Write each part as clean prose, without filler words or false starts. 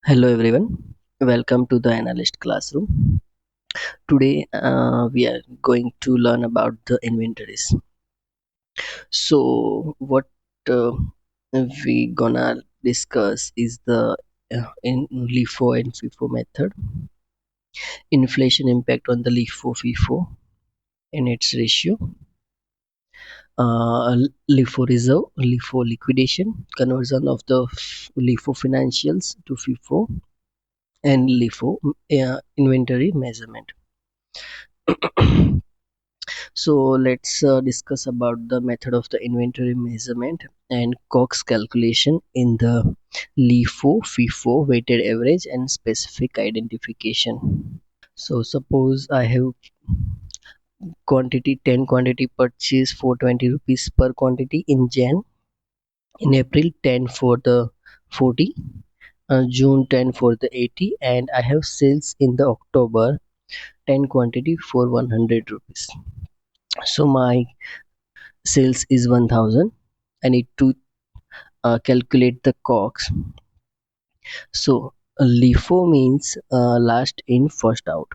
Hello everyone, welcome to the Analyst classroom. Today we are going to learn about the inventories. So what uh, we gonna discuss is the in LIFO and FIFO method, inflation impact on the LIFO FIFO and its ratio, LIFO reserve, LIFO liquidation, conversion of the LIFO financials to FIFO, and LIFO inventory measurement. So let's discuss about the method of the inventory measurement and COGS calculation in the LIFO, FIFO, weighted average and specific identification. So suppose I have quantity 10 quantity purchase for 20 rupees per quantity in Jan, in April 10 for the 40, June 10 for the 80, and I have sales in the October 10 quantity for 100 rupees. So my sales is 1000. I need to calculate the COGS. So LIFO means last in first out,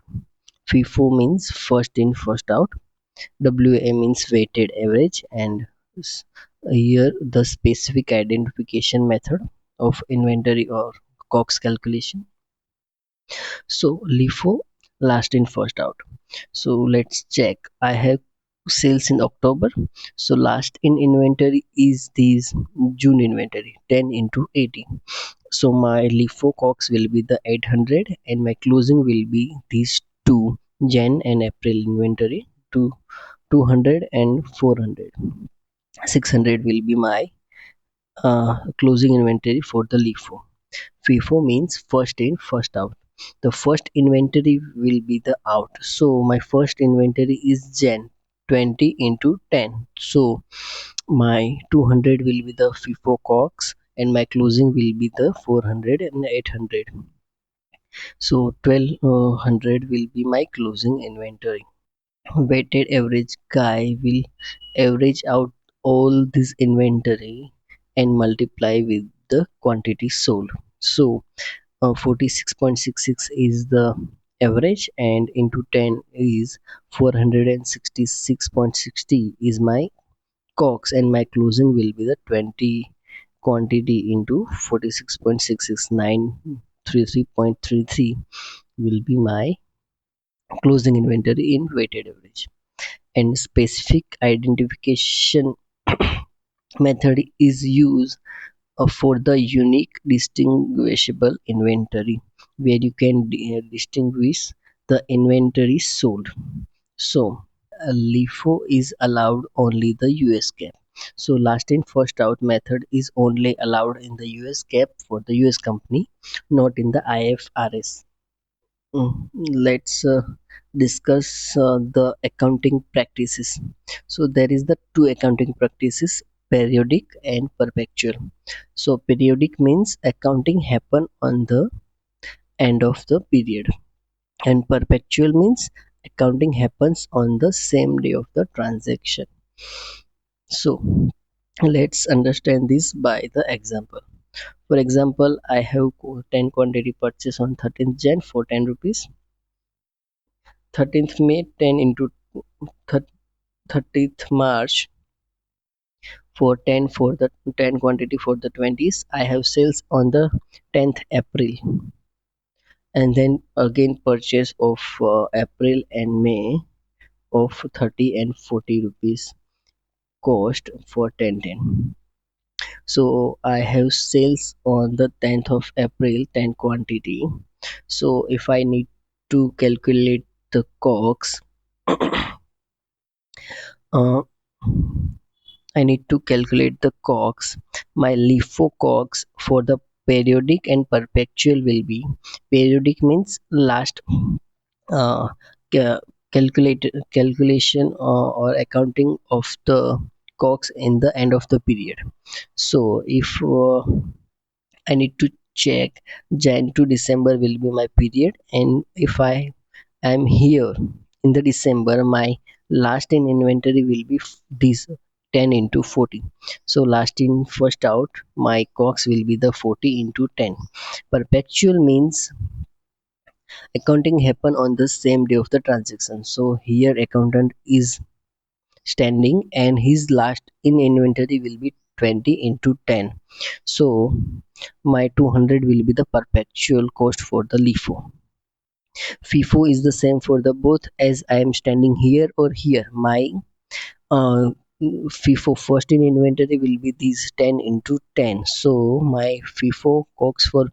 FIFO means first in first out, WA means weighted average, and here the specific identification method of inventory or COGS calculation. So LIFO, last in first out. So let's check. I have sales in October, so last in inventory is this June inventory, 10 into 80. So my LIFO COGS will be the 800 and my closing will be these two Jan and April inventory, to 200 and 400. 600 will be my closing inventory for the LIFO. FIFO means first in first out. The first inventory will be the out, so my first inventory is Jan, 20 into 10. So my 200 will be the FIFO COGS and my closing will be the 400 and 800. So 1200 will be my closing inventory. Weighted average guy will average out all this inventory and multiply with the quantity sold. So 46.66 is the average, and into 10 is 466.60 is my COGS, and my closing will be the 20 quantity into 46.66933.33 will be my closing inventory in weighted average. And specific identification method is used for the unique distinguishable inventory, where you can distinguish the inventory sold. So LIFO is allowed only the US GAAP. So last in first out method is only allowed in the US GAAP for the US company, not in the IFRS. Let's discuss the accounting practices. So there is the two accounting practices, periodic and perpetual. So periodic means accounting happen on the end of the period, and perpetual means accounting happens on the same day of the transaction. So let's understand this by the example. For example, I have 10 quantity purchase on 13th Jan for 10 rupees. 13th May 10 into 30th March for 10 for the 10 quantity for the 20s. I have sales on the 10th April, and then again purchase of April and May of 30 and 40 rupees cost for 10. So I have sales on the 10th of April 10 quantity. So if I need to calculate the COGS, uh, I need to calculate the COGS. My LIFO COGS for the periodic and perpetual will be, periodic means last uh, ca- calculation or accounting of the COGS in the end of the period. So if I need to check Jan to December will be my period, and if I am here in the December, my last in inventory will be this 10 into 40. So last in first out, my COGS will be the 40 into 10. Perpetual means accounting happen on the same day of the transaction. So here accountant is standing and his last in inventory will be 20 into 10. So my 200 will be the perpetual cost for the LIFO. FIFO is the same for the both, as I am standing here or here. My uh, FIFO first in inventory will be these 10 into 10. So my FIFO COGS for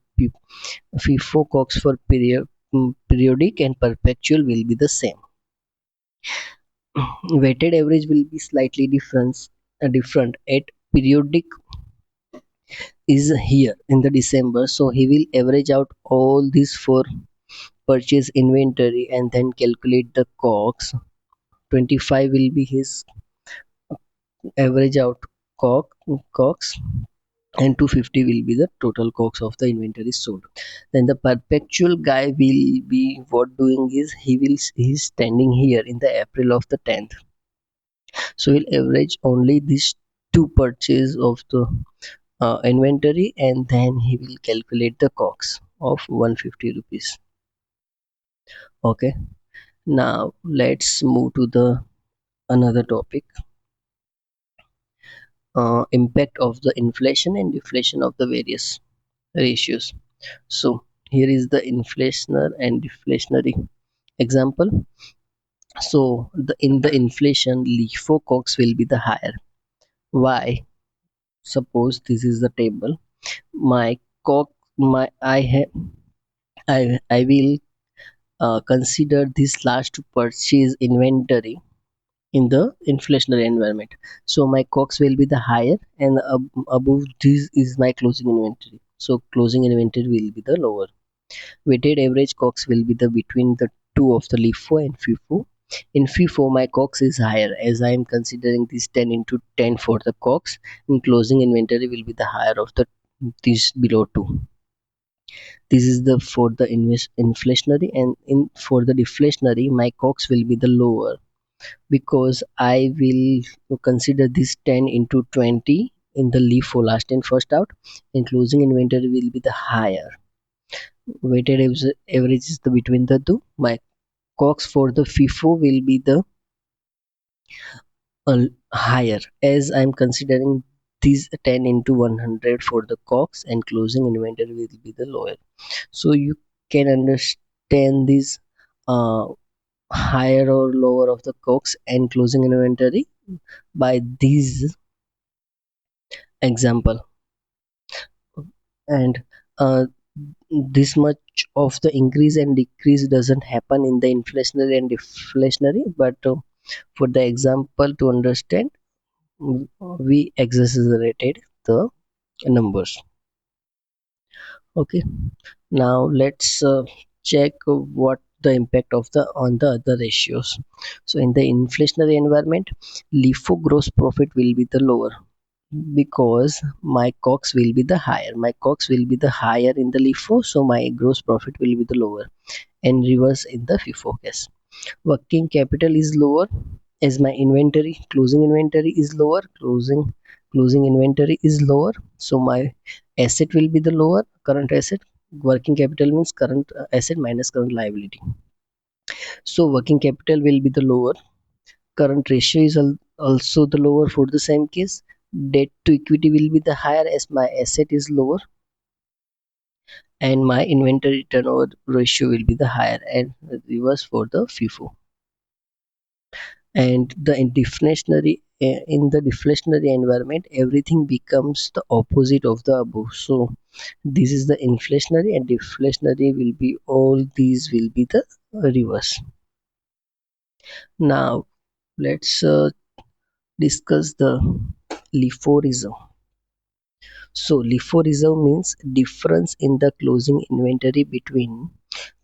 periodic and perpetual will be the same. Weighted average will be slightly different. At periodic is here in the December, so he will average out all these for purchase inventory and then calculate the COGS. 25 will be his average out COGS, and 250 will be the total COGS of the inventory sold. Then the perpetual guy will be what doing is he's standing here in the April of the 10th, so he'll average only these two purchase of the inventory, and then he will calculate the COGS of 150 rupees. Okay, now let's move to the another topic, impact of the inflation and deflation of the various ratios. So here is the inflationary and deflationary example. So in the inflation, LIFO COGS will be the higher. Why? Suppose this is the table. My COG, my I will consider this last to purchase inventory in the inflationary environment. So my COGS will be the higher, and above this is my closing inventory. So closing inventory will be the lower. Weighted average COGS will be the between the two of the LIFO and FIFO. In FIFO, my COGS is higher as I am considering this 10 into 10 for the COGS, and closing inventory will be the higher of the this below two. This is the for the inflationary, and in for the deflationary, my COGS will be the lower because I will consider this 10 into 20 in the LIFO last in first out, and closing inventory will be the higher. Weighted average is the between the two. My COGS for the FIFO will be the higher as I'm considering these 10 into 100 for the COGS, and closing inventory will be the lower. So you can understand this uh, higher or lower of the COGS and closing inventory by these example. And this much of the increase and decrease doesn't happen in the inflationary and deflationary, but for the example to understand, we exaggerated the numbers. Okay, now let's check what the impact of the on the other ratios. So in the inflationary environment, LIFO gross profit will be the lower because my COGS will be the higher. My COGS will be the higher in the LIFO, so my gross profit will be the lower, and reverse in the FIFO case. Working capital is lower as my closing inventory is lower, closing inventory is lower, so my asset will be the lower, current asset. Working capital means current asset minus current liability. So working capital will be the lower, current ratio is also the lower for the same case. Debt to equity will be the higher as my asset is lower, and my inventory turnover ratio will be the higher, and reverse for the FIFO. And in the deflationary environment, everything becomes the opposite of the above. So this is the inflationary, and deflationary will be all these will be the reverse. Now let's discuss the LIFO reserve. So LIFO reserve means difference in the closing inventory between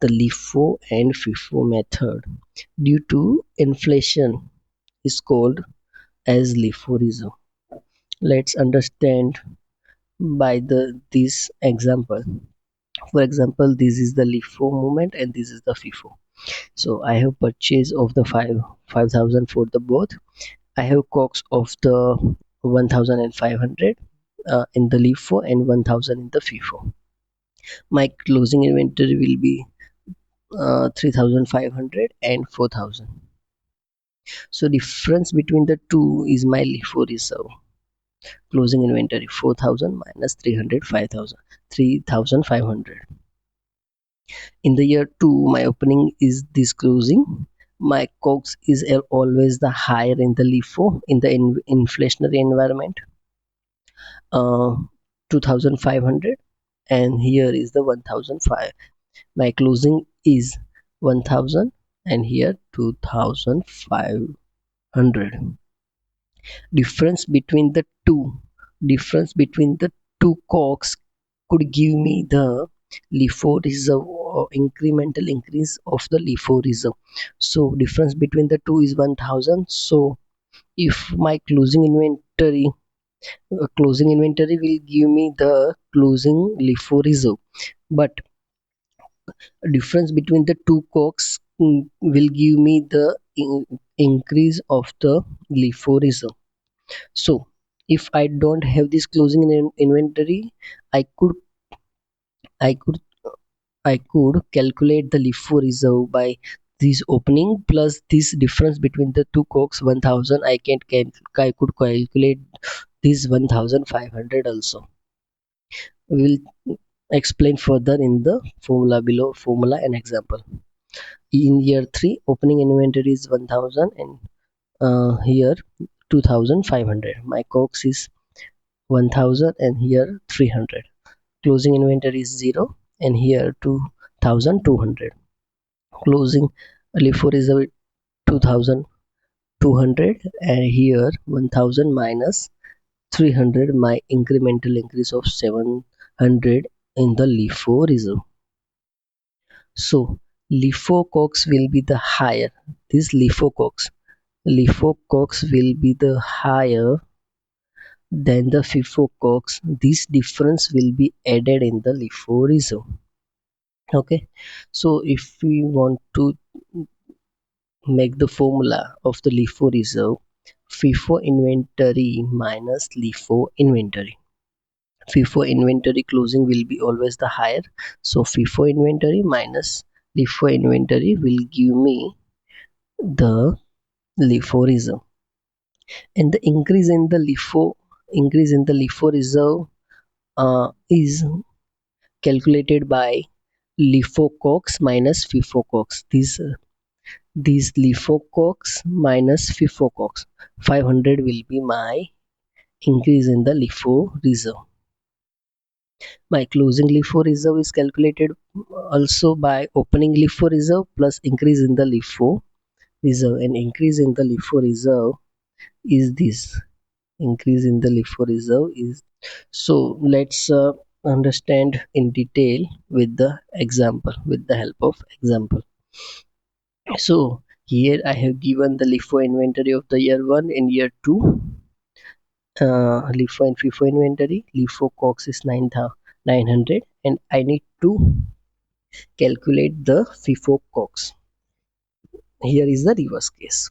the LIFO and FIFO method due to inflation is called as LIFO reserve. Let's understand by this example. For example, this is the LIFO moment and this is the FIFO. So I have purchase of the 5,000 for the both. I have COGS of the 1500 in the LIFO and 1000 in the FIFO. My closing inventory will be 3500 and 4000. So difference between the two is my LIFO reserve. Closing inventory 4000 minus 300 5000, 3500. In the year 2 my opening is this closing. My COGS is always the higher in the LIFO in the inflationary environment, uh, 2500, and here is the 1005. My closing is 1000 and here 2500. Difference between the two COGS could give me the LIFO reserve or incremental increase of the LIFO reserve. So difference between the two is 1000. So if my closing inventory will give me the closing LIFO reserve, but difference between the two COGS will give me the increase of the LIFO reserve. So if I don't have this closing inventory, I could I could I could calculate the LIFO reserve by this opening plus this difference between the two COGS 1000. I could calculate this 1500 also. We will explain further in the formula below, formula and example. In year 3 opening inventory is 1000 and here 2500. My COGS is 1000 and here 300. Closing inventory is 0 and here 2200. Closing LIFO reserve 2200 and here 1000 minus 300, my incremental increase of 700 in the LIFO reserve. So LIFO COGS will be the higher. This LIFO COGS will be the higher than the FIFO COGS. This difference will be added in the LIFO reserve. Okay, so if we want to make the formula of the LIFO reserve, FIFO inventory minus LIFO inventory. FIFO inventory closing will be always the higher, so FIFO inventory minus LIFO inventory will give me the LIFO reserve. And the increase in the LIFO reserve is calculated by LIFO COGS minus FIFO COGS. These LIFO COGS minus FIFO COGS 500 will be my increase in the LIFO reserve. My closing LIFO reserve is calculated also by opening LIFO reserve plus increase in the LIFO reserve, and increase in the LIFO reserve is this. Increase in the LIFO reserve is. So let's understand in detail with the help of example. So here I have given the LIFO inventory of the year 1 and year 2. LIFO and FIFO inventory. LIFO COGS is 900 and I need to calculate the FIFO COGS. Here is the reverse case.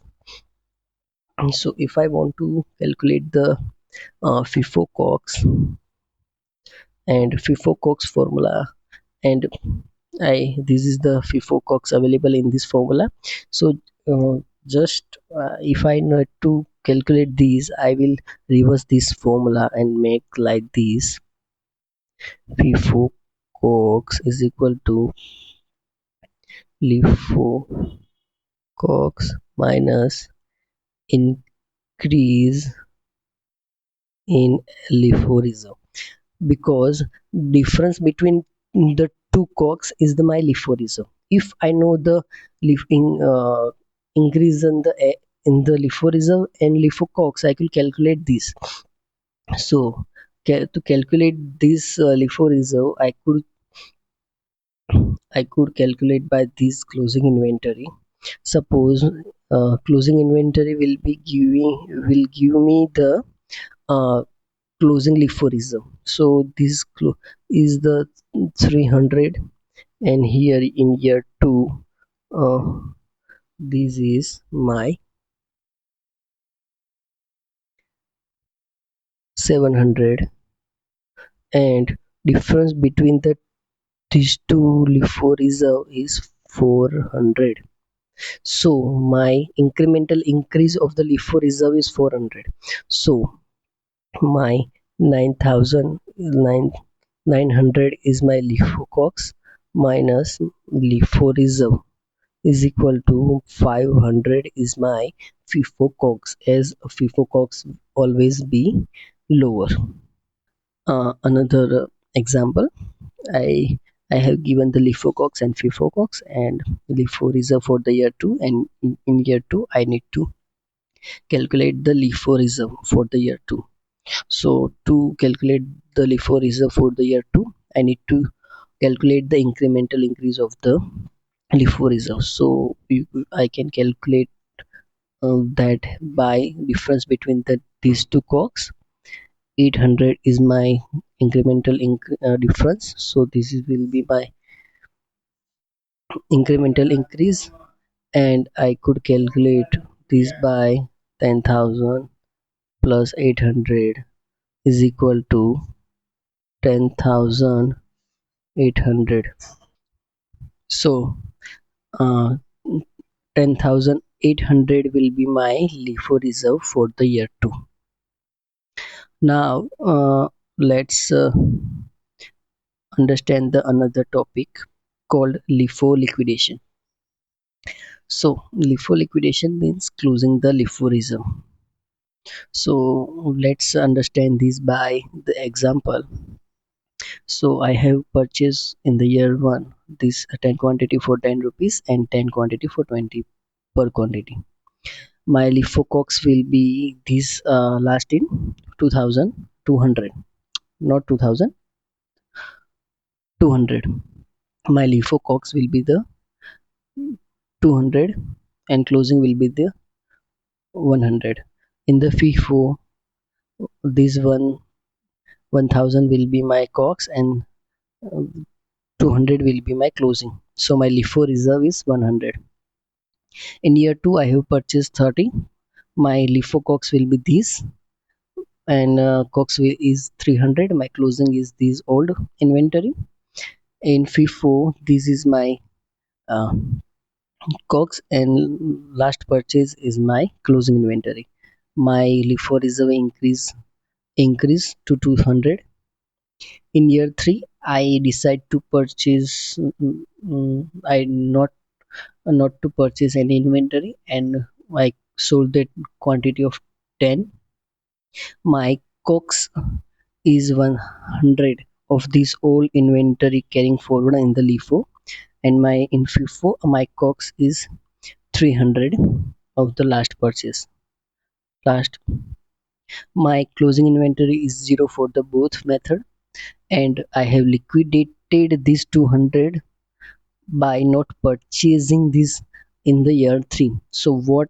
So if I want to calculate the FIFO COGS and FIFO COGS formula, and this is the FIFO COGS available in this formula. So just if I need to calculate these, I will reverse this formula and make like this. FIFO COGS is equal to LIFO COGS minus increase in LIFO reserve, because difference between the two COGS is the my LIFO reserve. If I know the increase in the LIFO reserve and LIFO COGS, I will calculate this. So to calculate this LIFO reserve, I could calculate by this closing inventory. Suppose closing inventory will give me the uh, closing LIFO reserve. So this is the 300, and here in year 2 uh, this is my 700, and difference between these two LIFO reserve is 400. So my incremental increase of the LIFO reserve is 400. So my 9000 900 is my LIFO COGS minus LIFO reserve is equal to 500 is my FIFO COGS, as FIFO COGS always be lower. Another example, I I have given the LIFO COGS and FIFO COGS and LIFO reserve for the year 2, and in year 2 I need to calculate the LIFO reserve for the year 2. So to calculate the LIFO reserve for the year 2, I need to calculate the incremental increase of the LIFO reserve. So I can calculate that by difference between these two COGS. 800 is my incremental difference. So will be my incremental increase, and I could calculate this by 10,000 plus 800 is equal to 10,800. So uh, 10,800 will be my LIFO reserve for the year 2. Now let's understand the another topic called LIFO liquidation. So LIFO liquidation means closing the LIFO reserve. So let's understand this by the example. So I have purchased in the year 1 this 10 quantity for 10 rupees and 10 quantity for 20 per quantity. My LIFO COGS will be this last in 2200, not 2200. My LIFO COGS will be the 200 and closing will be the 100. In the FIFO, this 1000 will be my COGS and uh, 200 will be my closing. So my LIFO reserve is 100. In year 2 I have purchased 30. My LIFO COGS will be this, and COGS is 300. My closing is this old inventory. In FIFO, this is my uh, COGS and last purchase is my closing inventory. My LIFO reserve increase to 200. In year 3 I decide to purchase, I not to purchase any inventory, and I sold that quantity of 10. My COGS is 100 of this old inventory carrying forward in the LIFO, and my in FIFO my COGS is 300 of the last purchase. Last, my closing inventory is 0 for the both method, and I have liquidated this 200 by not purchasing this in the year 3. So what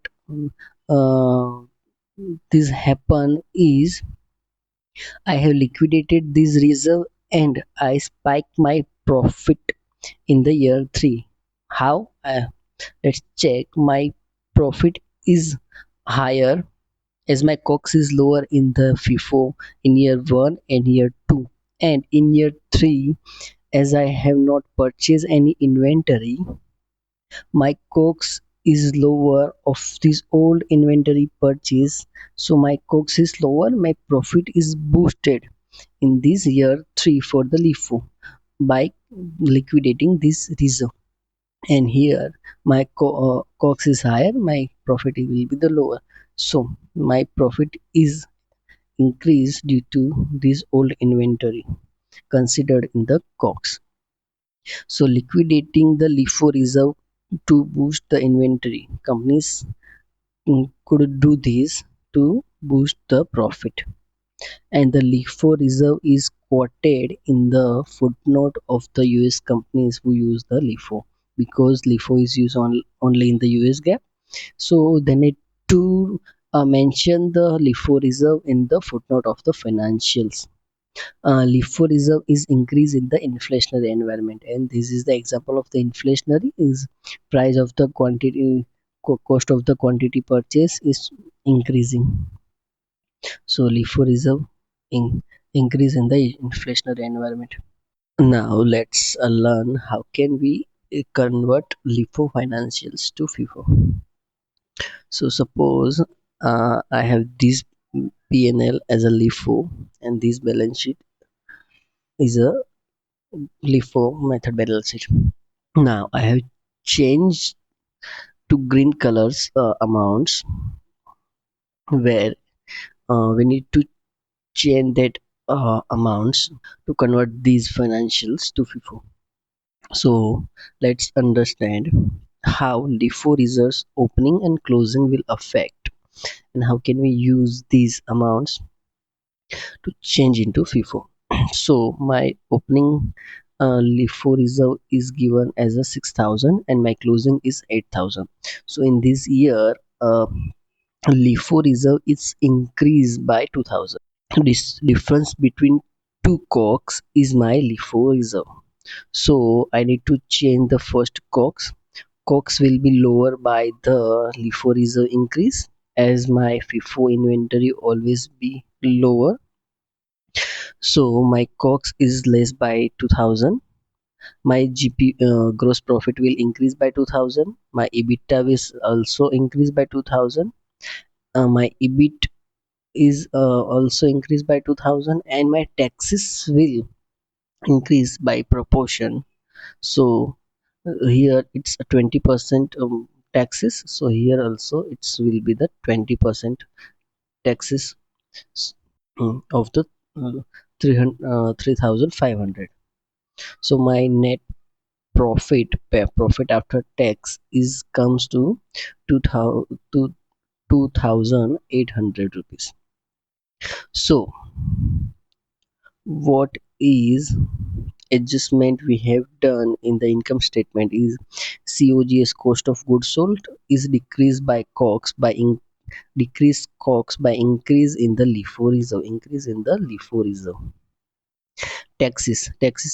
uh, this happen is, I have liquidated this reserve and I spike my profit in the year 3. How? Let's check. My profit is higher as my COGS is lower in the FIFO in year 1 and year 2. And in year 3, as I have not purchased any inventory, my COGS is lower of this old inventory purchase. So my COGS is lower, my profit is boosted in this year 3 for the LIFO by liquidating this reserve. And here my COGS is higher, my profit will be the lower. So my profit is increased due to this old inventory considered in the COGS. So liquidating the LIFO reserve to boost the inventory, companies could do this to boost the profit. And the LIFO reserve is quoted in the footnote of the US companies who use the LIFO, because LIFO is used only in the US GAAP. So they need to mention the LIFO reserve in the footnote of the financials. LIFO reserve is increase in the inflationary environment, and this is the example of the inflationary is price of the quantity, cost of the quantity purchase is increasing. So LIFO reserve in, increase in the inflationary environment. Now let's learn how can we convert LIFO financials to FIFO. So suppose I have this P&L as a LIFO and this balance sheet is a LIFO method balance sheet. Now I have changed to green colors amounts where we need to change that amounts to convert these financials to FIFO. So let's understand how LIFO reserves opening and closing will affect and how can we use these amounts to change into FIFO. So my opening LIFO reserve is given as a 6,000 and my closing is 8,000. So in this year, LIFO reserve is increased by 2,000. This difference between two COGS is my LIFO reserve. So I need to change the first COGS. COGS will be lower by the LIFO reserve increase as my FIFO inventory always be lower. So my COGS is less by 2000. My gross profit will increase by 2000. My EBITDA will also increase by 2000. My EBIT is also increased by 2000 and my taxes will increase by proportion. So here it's a 20% taxes, so here also it will be the 20% taxes of the uh, 3500. So my net profit after tax is comes to 2000 to 2800 rupees. So what is adjustment we have done in the income statement is COGS, cost of goods sold, is decreased by COGS by decreased COGS by increase in the LIFO reserve. Increase in the LIFO reserve. Taxes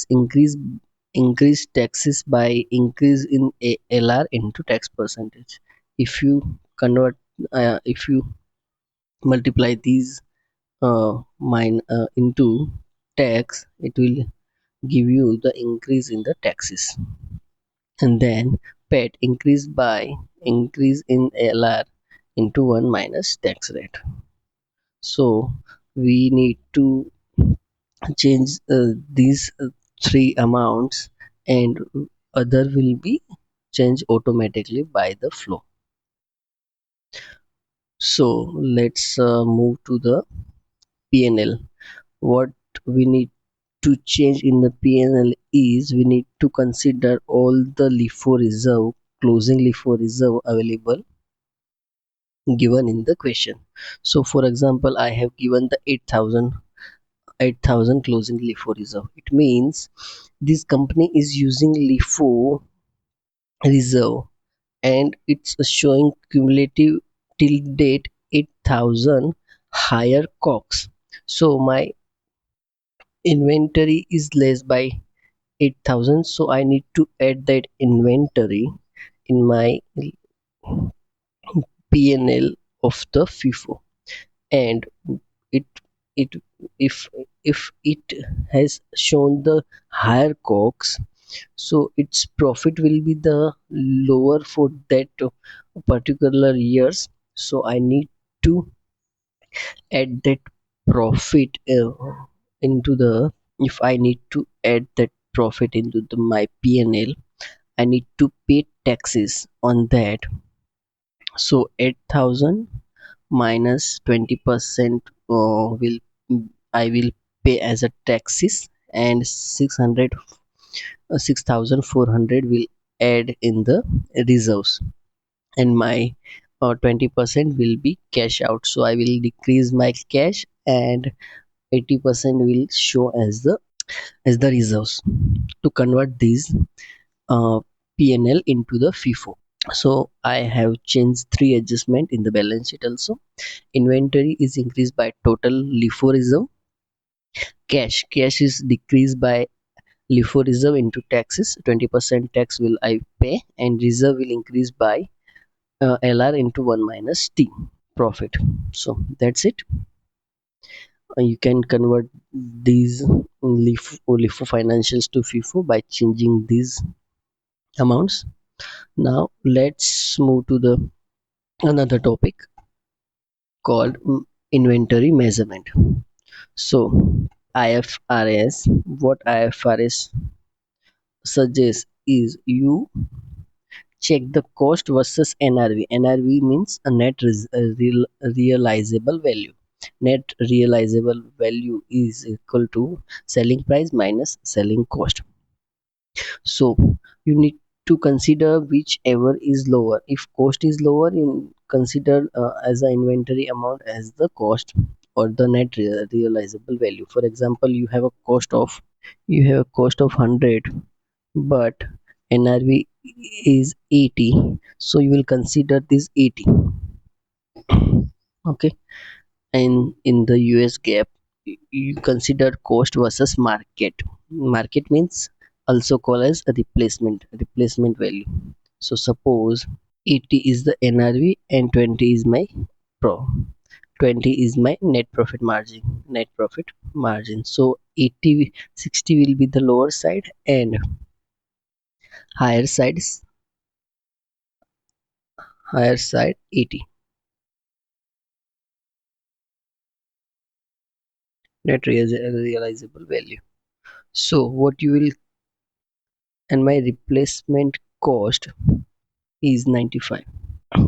increase taxes by increase in LR into tax percentage. If you convert, if you multiply these mine into tax, it will give you the increase in the taxes. And then PAT increase by increase in LR into 1 minus tax rate. So we need to change these three amounts and other will be changed automatically by the flow. So let's move to the P&L. What we need to change in the P&L is we need to consider all the LIFO reserve, closing LIFO reserve available given in the question. So for example, I have given the 8,000 closing LIFO reserve. It means this company is using LIFO reserve and it's showing cumulative till date 8,000 higher COGS. So my inventory is less by 8,000, so I need to add that inventory in my P&L of the FIFO. And it it if it has shown the higher COGS, so its profit will be the lower for that particular years. So I need to add that profit into the if I need to add that profit into my P&L, I need to pay taxes on that. So 8,000 minus 20% will I will pay as a taxes and 600 6,400 will add in the reserves and my 20% will be cash out. So I will decrease my cash and 80% will show as the reserves to convert these P&L into the FIFO. So I have changed three adjustment in the balance sheet also. Inventory is increased by total LIFO reserve. Cash is decreased by LIFO reserve into taxes. 20% tax will I pay and reserve will increase by LR into 1 minus T profit. So that's it. You can convert these LIFO financials to FIFO by changing these amounts. Now let's move to the another topic called inventory measurement. So IFRS, what IFRS suggests is you check the cost versus NRV. NRV means a realizable value. Net realizable value is equal to selling price minus selling cost. So you need to consider whichever is lower. If cost is lower, you consider as an inventory amount as the cost or the net realizable value. For example, you have a cost of 100, but NRV is 80, so you will consider this 80. Okay. And in the US gap, you consider cost versus market. Market means also called as a replacement value. So suppose 80 is the NRV and 20 is my pro 20 is my net profit margin. So 60 will be the lower side, and higher side is higher side 80 net realizable value. So what you will, and my replacement cost is 95.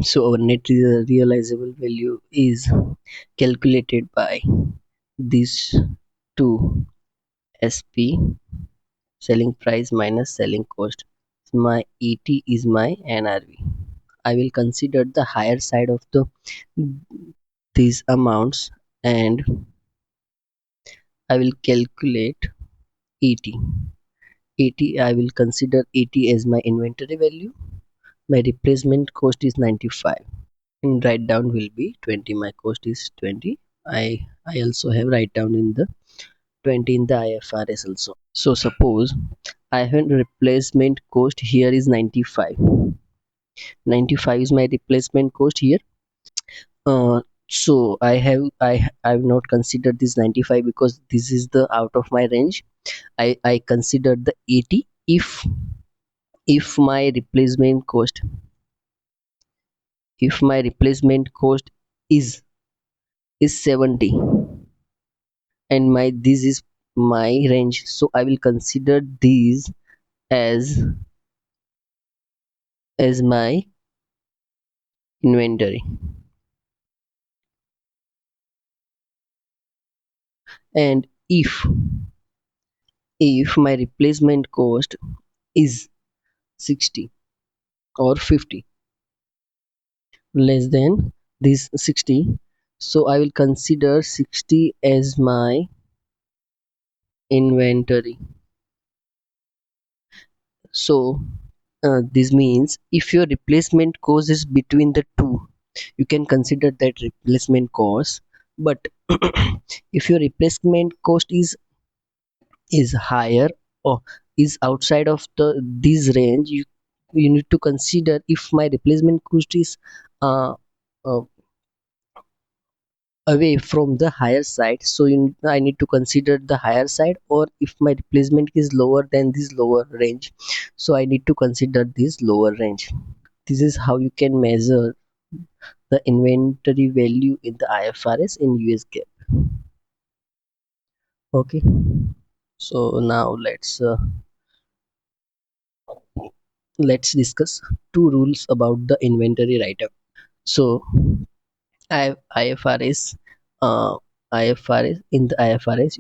So our net realizable value is calculated by these two: SP, selling price minus selling cost. My ET is my NRV. I will consider the higher side of these amounts, and I will calculate ET. ET, I will consider ET as my inventory value. My replacement cost is 95. And write down will be 20. My cost is 20. I also have write down in the 20 in the IFRS also. So suppose I have replacement cost here is 95. 95 is my replacement cost here. So I have not considered this 95 because this is the out of my range. I considered the 80 if my replacement cost is 70, and my this is my range, so I will consider these as my inventory. And if my replacement cost is 60 or 50 less than this 60, so I will consider 60 as my inventory. So this means if your replacement cost is between the two, you can consider that replacement cost. But if your replacement cost is higher or is outside of this range, you need to consider if my replacement cost is uh, uh, away from the higher side, so I need to consider the higher side, or if my replacement is lower than this lower range, so I need to consider this lower range. This is how you can measure the inventory value in the IFRS in US GAAP. Okay, so now let's discuss two rules about the inventory write-up. So IFRS, in the IFRS,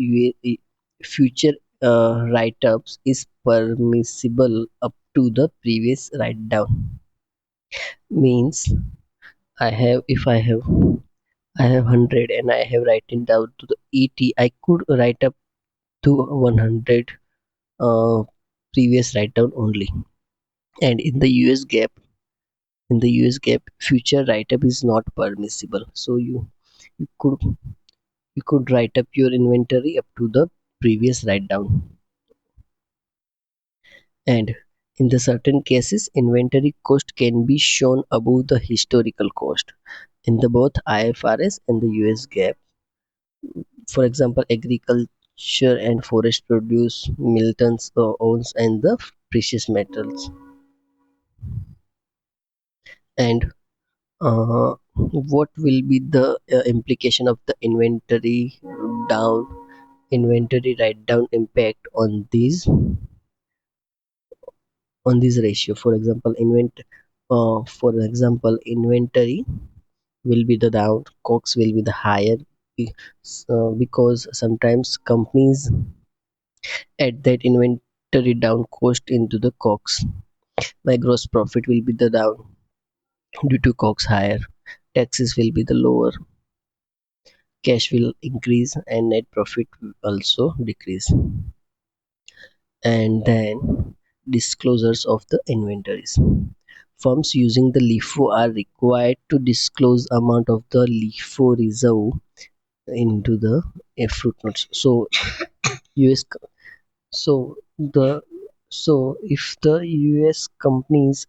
future write-ups is permissible up to the previous write-down. Means I have 100 and I have written down to the 80. I could write up to 100 uh, previous write down only. And in the US gap, future write up is not permissible. So you could you could write up your inventory up to the previous write down. And in the certain cases, inventory cost can be shown above the historical cost. In the both IFRS and the US gap, For example, agriculture and forest produce miltons, owns, and the precious metals. And what will be the implication of the down inventory write down impact on this ratio? For example, inventory will be the down, COGS will be the higher, because sometimes companies add that inventory down cost into the COGS. My gross profit will be the down due to COGS higher, taxes will be the lower, cash will increase, and net profit will also decrease. And then disclosures of the inventories. Firms using the LIFO are required to disclose amount of the LIFO reserve into the footnotes. US so the so if the US companies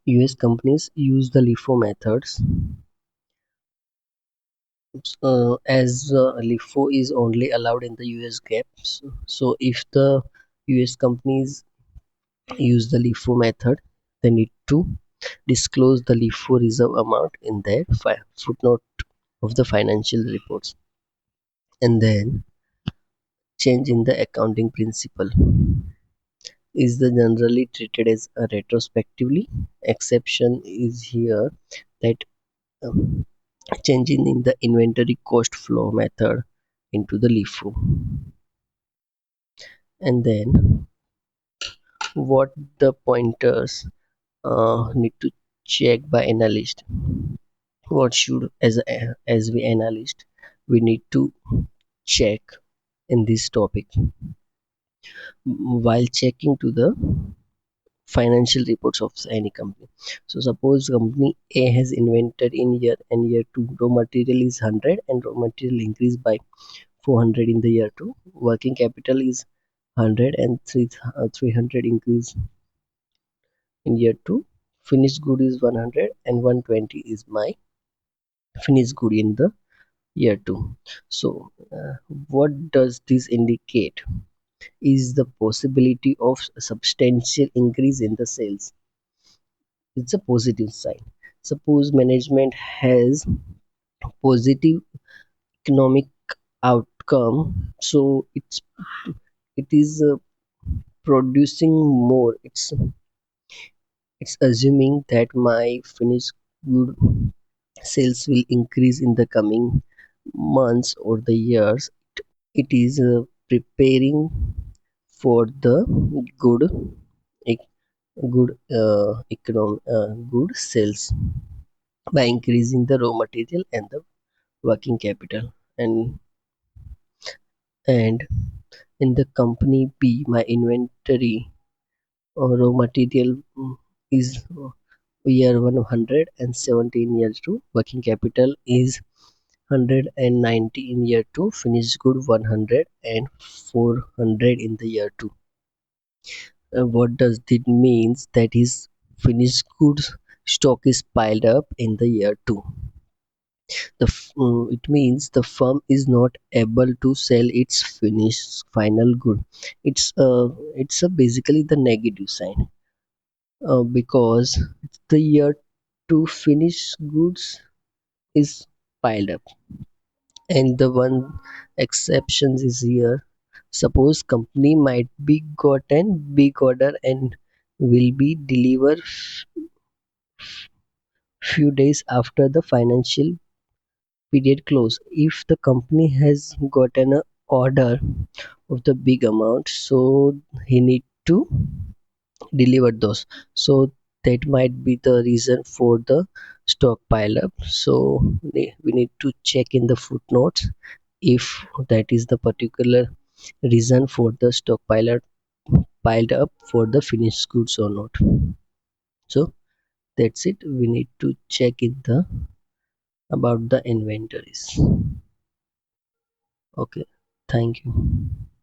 use the LIFO methods, as LIFO is only allowed in the US GAAP. So if the US companies use the LIFO method, they need to disclose the LIFO reserve amount in their footnote of the financial reports. And then change in the accounting principle is the generally treated as a retrospectively. Exception is here that um, changing in the inventory cost flow method into the LIFO. And then what the pointers need to check by analyst. What should as we analyst we need to check in this topic while checking to the financial reports of any company? So suppose company A has invented in year 2 raw material is 100 and raw material increased by 400 in the year 2. Working capital is 100 and 300 increase in year 2. Finished good is 100 and 120 is my finished good in the year 2. So what does this indicate? Is the possibility of a substantial increase in the sales. It's a positive sign. Suppose management has positive economic outcome, so it is producing more. It's assuming that my finished good sales will increase in the coming months or the years. It is preparing for the good ec- good sales by increasing the raw material and the working capital. And in the company B, my inventory or raw material is year 100 and 70 in year 2. Working capital is 190 in year 2. Finished good 100 and 400 in the year 2. What does it means? That is finished goods stock is piled up in the year 2. It means the firm is not able to sell its finished final good. It's basically the negative sign, because the year 2 finished goods is piled up. And the one exceptions is here. Suppose company might be gotten big order and will be delivered few days after the financial period close. If the company has gotten a order of the big amount, so he need to deliver those. So that might be the reason for the stockpile up. So we need to check in the footnotes if that is the particular reason for the stockpile piled up for the finished goods or not. So that's it. We need to check in the about the inventories. Okay, thank you.